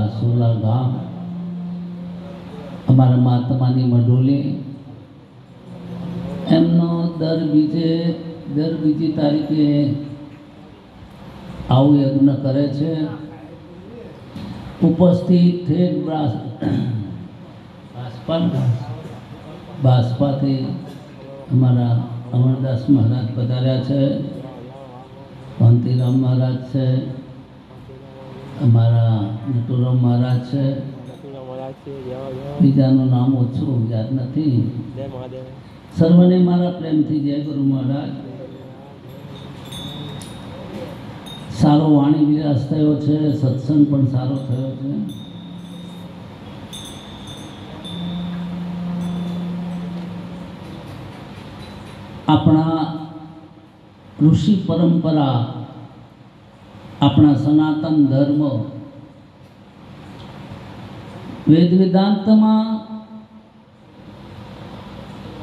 આસુલા ગામ અમારા મહાત્માની મઢોલી એમનો દર બીજી તારીખે આવું યજ્ઞ કરે છે. ઉપસ્થિત બાસપાથી અમારા અમરદાસ મહારાજ પધાર્યા છે, કાંતિરામ મહારાજ છે, અમારા નટુરામ મહારાજ છે, બીજાનું નામ ઓછું યાદ નથી. સર્વને મારા પ્રેમથી જય ગુરુ મહારાજ. સારો વાણી વિલાસ થયો છે, સત્સંગ પણ સારો થયો છે. આપણા ઋષિ પરંપરા, આપણા સનાતન ધર્મ, વેદ વેદાંતમાં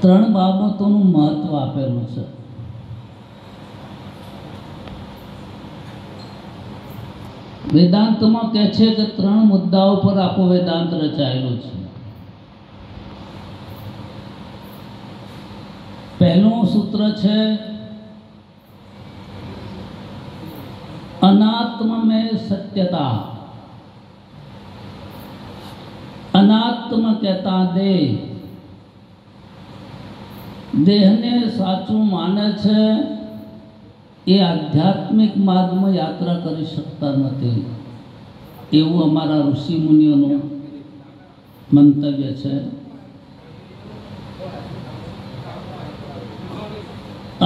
3 બાબતોનું મહત્વ આપેલું છે. વેદાંતમાં કહે છે કે 3 મુદ્દાઓ પર આખો વેદાંત રચાયેલો છે. પહેલું સૂત્ર છે અનાત્મ में सत्यता. અનાત્મ કહેતા દેહને સાચું માને છે એ આધ્યાત્મિક માર્ગમાં યાત્રા કરી શકતા નથી, એવું અમારા ઋષિ મુનિઓનું મંતવ્ય છે.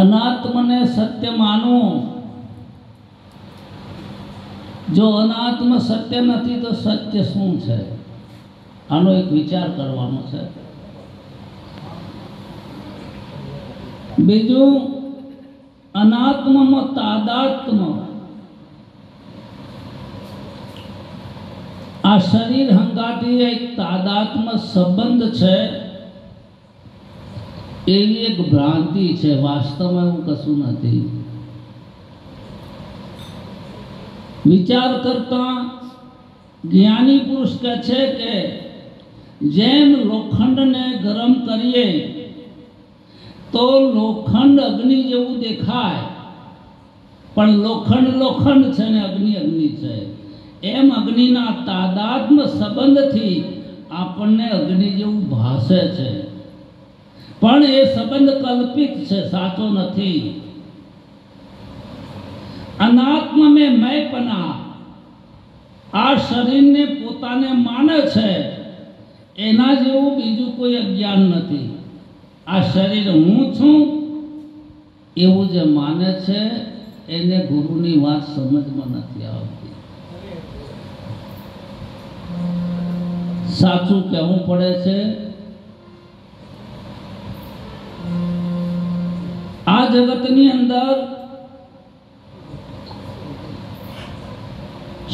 અનાત્મને સત્ય માનવું. જો અનાત્મ સત્ય નથી તો સત્ય શું છે? આનો એક વિચાર કરવાનો છે. બીજું, અનાત્મમાં તાદાત્મ. આ શરીર હંગાથી એક તાદાત્મ સંબંધ છે, એવી એક ભ્રાંતિ છે. વાસ્તવમાં એવું કશું નથી. વિચાર કરતા જ્ઞાની પુરુષ કહે છે કે જેમ લોખંડને ગરમ કરીએ તો લોખંડ અગ્નિ જેવું દેખાય, પણ લોખંડ છે ને અગ્નિ છે. એમ અગ્નિના તાદાત્મ સંબંધથી આપણને અગ્નિ જેવું ભાસે છે, પણ એ સંબંધ કલ્પિત છે, સાચો નથી. અનાત્મ में मैंपना. આ શરીરને પોતાને માને છે, એના જેવું બીજું કોઈ અજ્ઞાન નથી. આ શરીર હું છું એવું જે માને છે એને ગુરુની વાત સમજમાં નથી આવતી. સાચું કહેવું પડે છે. આ જગતની અંદર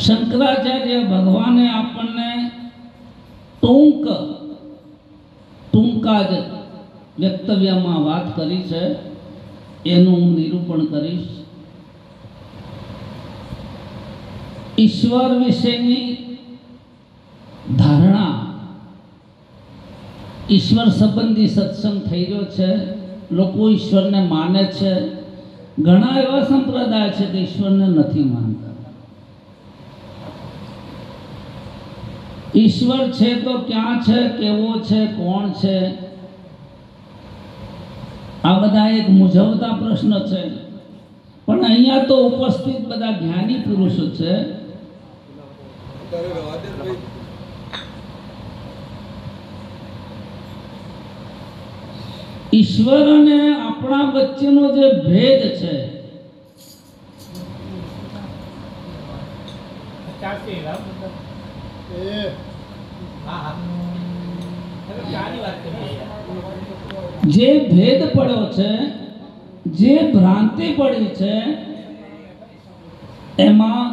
શંકરાચાર્ય ભગવાને આપણને ટૂંકા જ વ્યક્તવ્યમાં વાત કરી છે, એનું હું નિરૂપણ કરીશ. ઈશ્વર વિશેની ધારણા, ઈશ્વર સંબંધી સત્સંગ થઈ રહ્યો છે. લોકો ઈશ્વરને માને છે. ઘણા એવા સંપ્રદાય છે કે ઈશ્વરને નથી માનતા. ઈશ્વર છે તો ક્યાં છે, કેવો છે, કોણ છે? આ બધા એક મૂંઝવતા પ્રશ્ન છે. પણ અહીંયા તો ઉપસ્થિત બધા જ્ઞાની પુરુષો છે. ઈશ્વર અને આપણા વચ્ચેનો જે ભેદ છે, જે ભેદ પડ્યો છે, જે ભ્રાંતિ પડી છે, એમાં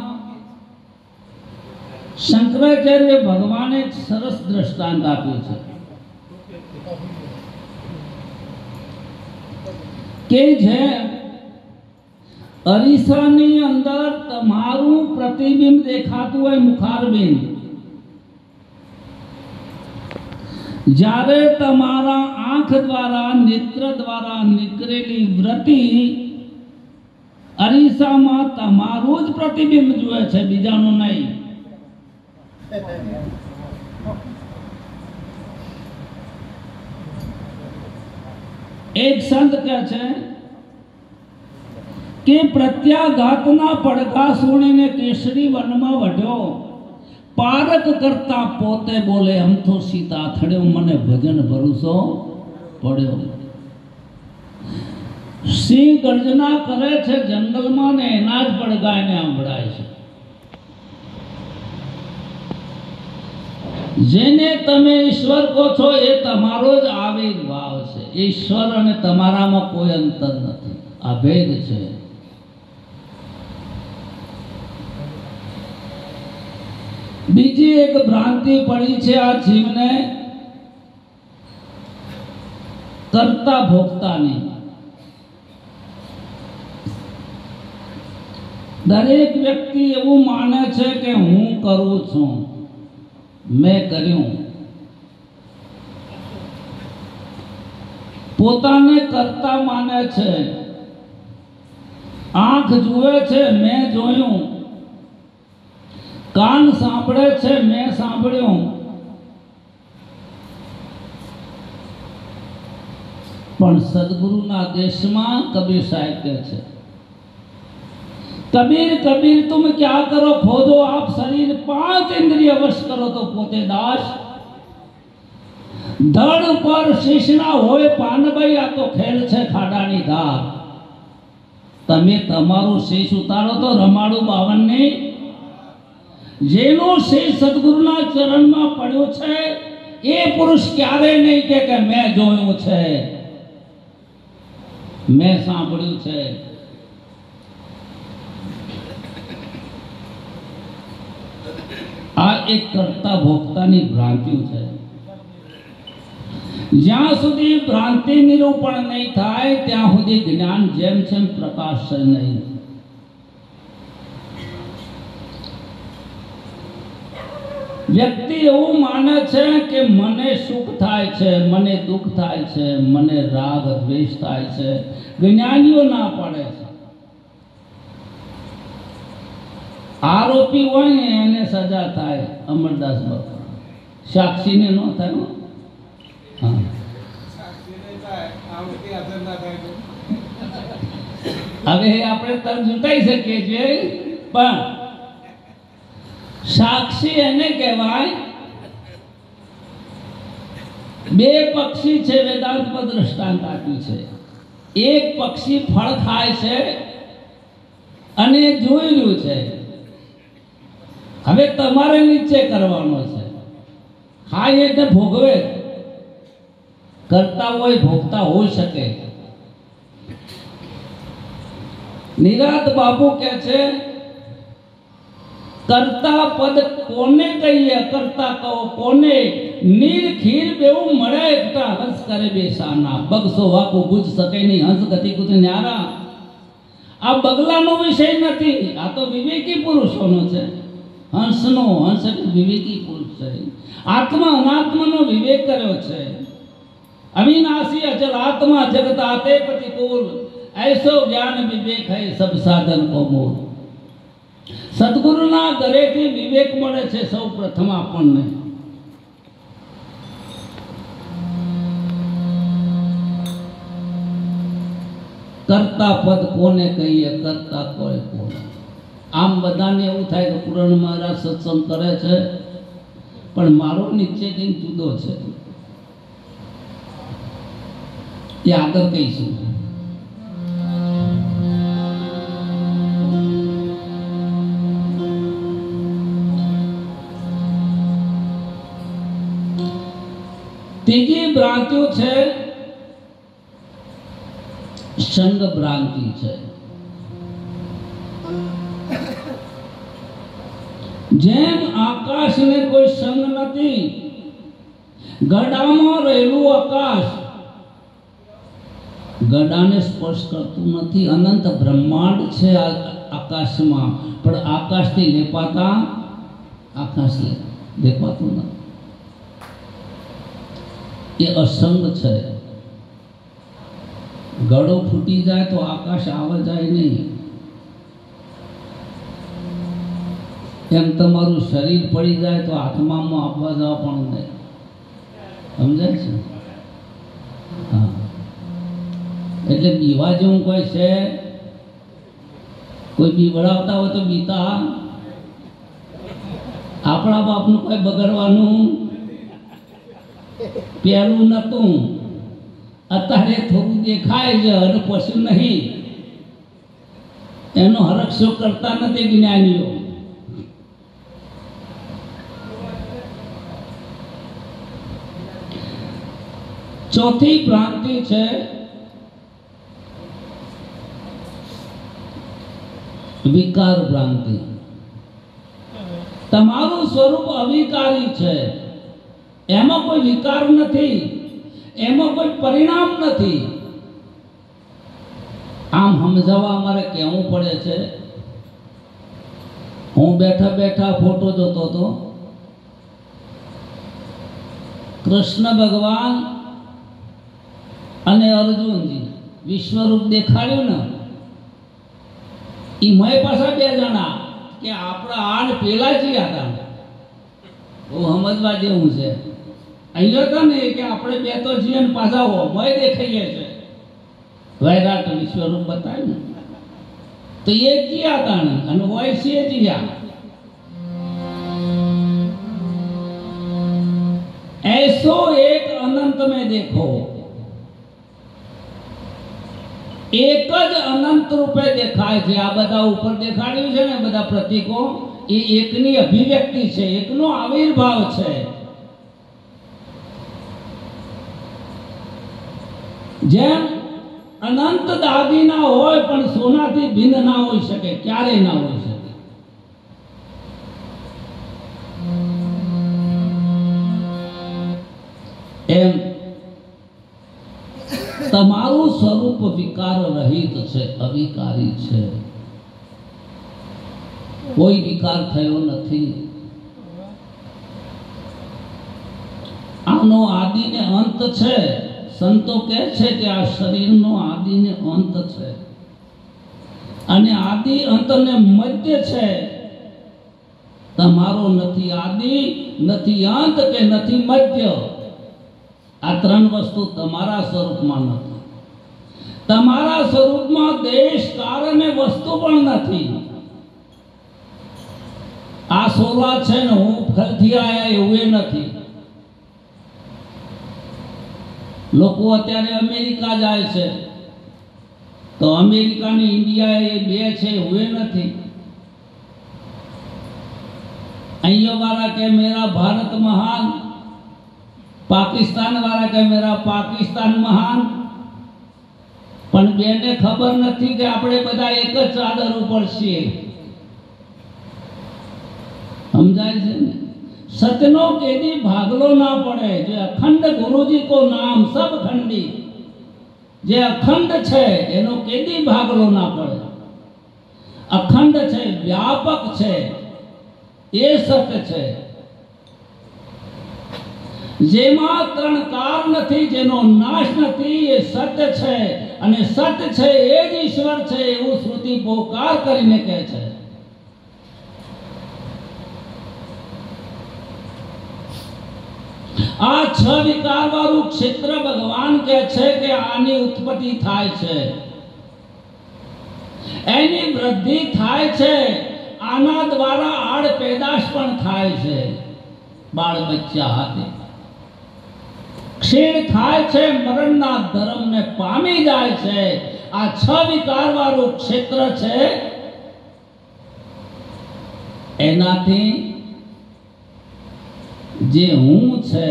શંકરાચાર્ય ભગવાને એક સરસ દ્રષ્ટાંત આપ્યું છે કે જે અરીસાની અંદર તમારું પ્રતિબિંબ દેખાતું હોય, મુખારબિંબ, જ્યારે તમારા આંખ દ્વારા નેત્ર દ્વારા નીકળેલી વૃત્તિ અરીસામાં તમારું જ પ્રતિબિંબ જુએ છે, બીજાનું નહીં. એક સંત કહે છે કે પ્રત્યાઘાતના પડઘા સુણીને કેસરી વનમાં વઢ્યો, પારક કરતા પોતે બોલે હમ તો સીતા થડ્યો, મને ભજન ભરોસો પડ્યો. સિંહ ગર્જના કરે છે જંગલમાં ને એના જ પડઘા એને સંભળાય છે. જેને તમે ઈશ્વર કહો છો એ તમારો જ આવિર્ભાવ છે. ઈશ્વર અને તમારામાં કોઈ અંતર નથી, આ ભેદ છે. બીજી એક ભ્રાંતિ પડી છે આ જીવને કરતા ભોગતાની. દરેક વ્યક્તિ એવું માને છે કે હું કરું છું, મેં કર્યું. પોતાને કરતા માને છે. આંખ જુએ છે, મેં જોયું. કાન સાંભળે છે, મેં સાંભળ્યું. પણ સદગુરુના દેશમાં કબીર સાહેબ કહે છે, कबीर कबीर तुम क्या करो खोदो आप शरीर, 5 इंद्रिय वश करो तो पोते दास. धड़ पर શીશના હોય પાનભાઈ, આ તો ખેલ છે ખાડાની ધાર. તમે તમારું શીશ ઉતારો તો રમાડું 52 ની. જેનું શીશ સદગુરુના ચરણમાં પડ્યું છે એ પુરુષ ક્યારે નહીં કે મેં જોયું છે, મેં સાંભળ્યું છે. આ એક કરતા ભોગતાની ભ્રાંતિ છે. જ્યાં સુધી ભ્રાંતિ નિરૂપણ નહીં થાય ત્યાં સુધી જ્ઞાન જેમ જેમ પ્રકાશશે નહીં. વ્યક્તિ એવું માને છે કે મને સુખ થાય છે, મને દુઃખ થાય છે, મને રાગ દ્વેષ થાય છે. જ્ઞાનીઓ ના પડે છે. આરોપી હોય ને એને સજા થાય, અમરદાસ બાપા. સાક્ષીને ન થાય. હવે આપણે તરત જુટાઈ શકીએ છીએ, પણ સાક્ષી એને કહેવાય. 2 પક્ષી છે, વેદાંતમાં દ્રષ્ટાંત આપ્યું છે. એક પક્ષી ફળ ખાય છે અને જોઈ રહ્યું છે. હવે તમારે નીચે કરવાનો છે. ખાય એટલે ભોગવે, કરતા હોય ભોગતા હોઈ શકે. નિરાત બાપુ કહે છે કરતા પદ કોને કહીએ, કરતા કહો કોને. નીર ખીર બેવું મળે એકતા, હંસ કરે બેસાના. બગસો વાકુ ગુજ શકે નહીં, હંસ ગતિ કુત ન્યારા. આ બગલાનો વિષય નથી, આ તો વિવેકી પુરુષોનો છે. હંસનો, હંસ વિવેકી પુરુષ છે. આત્મા અનાત્માનો વિવેક કર્યો છે. અવિનાશી અચલ આત્મા જગત આતે प्रतिकूल, ऐसो ज्ञान विवेक है सब साधन को मूल. સદગુરુના ઘરેથી વિવેક મળે છે સૌ પ્રથમ આપણને. કરતા પદ કોને કહીએ, કરતા કોઈ કોને. આમ બધાને એવું થાય કે પુરાણ મહારાજ સત્સંગ કરે છે, પણ મારો નીચે કંઈક જુદો છે. એ આગળ કહીશું. ત્રીજી ભ્રાંતિઓ છે સંગ ભ્રાંતિ છે. જેમ આકાશને કોઈ સંગ નથી, ગડામાં રહેલું આકાશ ગડાને સ્પર્શ કરતું નથી. અનંત બ્રહ્માંડ છે આકાશમાં, પણ આકાશથી લેપાતા આકાશ લેપાતું નથી. એ અસંગ છે. ગળો ફૂટી જાય તો આકાશ આવે જાય નહીં, એમ તમારું શરીર પડી જાય તો આત્મામાં આપવા જવા પણ નહીં. સમજાય છે? હા. એટલે બીવા જેવું કોઈ છે? કોઈ બીવડાવતા હોય તો બીતા. આપણા બાપનું કોઈ બગડવાનું પહેલું નતું, અત્યારે થોડું દેખાય છે અને પછી નહીં. એનો હરક્ષો કરતા નથી જ્ઞાનીઓ. ચોથી ભ્રાંતિ છે વિકાર ભ્રાંતિ. તમારું સ્વરૂપ અવિકારી છે, એમાં કોઈ વિકાર નથી, એમાં કોઈ પરિણામ નથી. આમ સમજાવવા અમારે કહેવું પડે છે. હું બેઠા બેઠા ફોટો જોતો હતો. કૃષ્ણ ભગવાન અને અર્જુનજી વિશ્વરૂપ દેખાડ્યું ને, એ મય પાછા બે જણા કે આપણા આડ પેલા જ હતા. બહુ સમજવા જેવું છે. અહીંયા હતા ને કે આપણે બે તો છીએ ને પાછા હો મય દેખાઈએ છે. વૈરાટ વિશ્વરૂપ બતાવ્યું તો એ જીયા હતા ને અને હોય છે જીયા. ऐसो एक अनंत में देखो, एक જ અનંત રૂપે દેખાય છે. આ બધા ઉપર દેખાડ્યું છે ને બધા પ્રતીકો, એ એકની અભિવ્યક્તિ છે, એકનો આવિર્ભાવ છે. જેમ અનંત દાગીના હોય પણ સોનાથી ભિન્ન ના હોઈ શકે, ક્યારેય ના હોઈ શકે. એમ તમારું સ્વરૂપ વિકાર રહિત છે, અવિકારી છે. કોઈ વિકાર થયો નથી. આનો આદિ ને અંત છે. સંતો કહે છે કે આ શરીરનો આદિ ને અંત છે અને આદિ અંત ને મધ્ય છે. તમારો નથી આદિ, નથી અંત કે નથી મધ્ય. આ ત્રણ વસ્તુ તમારા સ્વરૂપમાં નથી. તમારા સ્વરૂપમાં દેશ, કાળ અને વસ્તુ પણ નથી. આ સોલા છે ને હું ફરથી આયા એવું એ નથી. લોકો અત્યારે અમેરિકા જાય છે તો અમેરિકા ને ઇન્ડિયા એ બે છે એવું એ નથી. અહીંયા વાળા કે મેરા ભારત મહાન, पाकिस्तान वाला के मेरा पाकिस्तान महान. पण बेने खबर नहीं कि આપણે બધા એક જ ચાદર ઉપર છીએ. समझाय છે ને? सतनो केदी भागलो ना पड़े. जो अखंड गुरुजी को नाम सब खंडी, जे अखंड छे एनो केदी भागलो ना पड़े. अखंड छे, व्यापक छे, ए सत्य छे. જેમાં ત્રણ કાર નથી, જેનો નાશ નથી, એ સત્ય છે અને સત્ય છે એ જ ઈશ્વર છે એવું શ્રુતિ પોકાર કરીને કહે છે. આ છ વિકાર વાળું ક્ષેત્ર ભગવાન કહે છે કે આની ઉત્પત્તિ થાય છે, એની વૃદ્ધિ થાય છે, આના દ્વારા આડ પેદાશ પણ થાય છે. બાળ બચ્ચા હાથે ક્ષીણ થાય છે, મરણના ધર્મને પામી જાય છે. આ છ વિકાર વાળું ક્ષેત્ર છે. એનાથી જે હું છે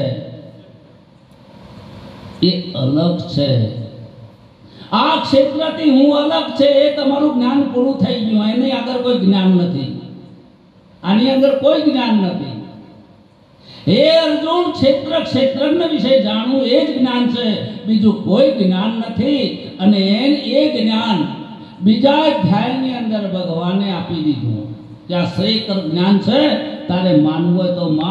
એ અલગ છે. આ ક્ષેત્રથી હું અલગ છે એ તમારું જ્ઞાન પૂરું થઈ ગયું. એની આગળ કોઈ જ્ઞાન નથી. આની અંદર કોઈ જ્ઞાન નથી. हे अर्जुन, क्षेत्र क्षेत्रज्ञ विषय जानू ए ज ज्ञान छे, बीजू कोई ज्ञान नहीं. अने ए ज्ञान बीजा अध्यायनी अंदर भगवाने आपी दीधुं. क्या श्रेय ज्ञान छे, तारे मानवुं होय तो मान.